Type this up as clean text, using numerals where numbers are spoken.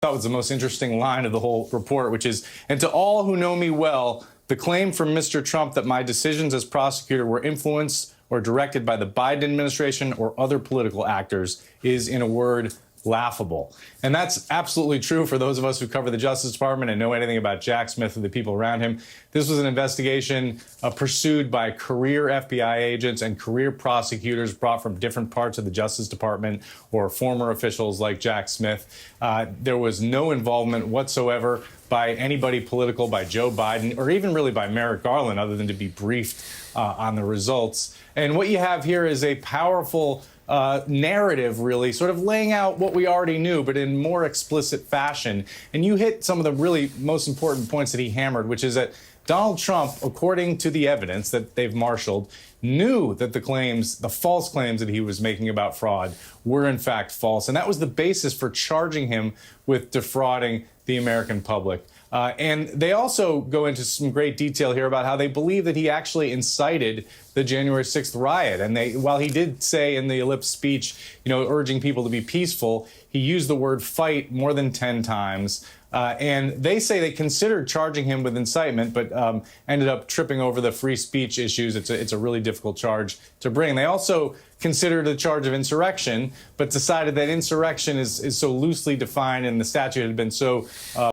That was the most interesting line of the whole report, which is, and to all who know me well, the claim from Mr. Trump that my decisions as prosecutor were influenced or directed by the Biden administration or other political actors is, in a word, laughable. And that's absolutely true for those of us who cover the Justice Department and know anything about Jack Smith and the people around him. This was an investigation pursued by career FBI agents and career prosecutors brought from different parts of the Justice Department or former officials like Jack Smith. There was no involvement whatsoever by anybody political, by Joe Biden, or even really by Merrick Garland, other than to be briefed on the results. And what you have here is a powerful narrative, really, sort of laying out what we already knew, but in more explicit fashion. And you hit some of the really most important points that he hammered, which is that Donald Trump, according to the evidence that they've marshaled, knew that the claims, the false claims that he was making about fraud were in fact false. And that was the basis for charging him with defrauding the American public. And they also go into some great detail here about how they believe that he actually incited the January 6th riot. And while he did say in the ellipse speech, urging people to be peaceful, he used the word fight more than 10 times. And they say they considered charging him with incitement, but ended up tripping over the free speech issues. It's a really difficult charge to bring. They also considered a charge of insurrection, but decided that insurrection is so loosely defined and the statute had been so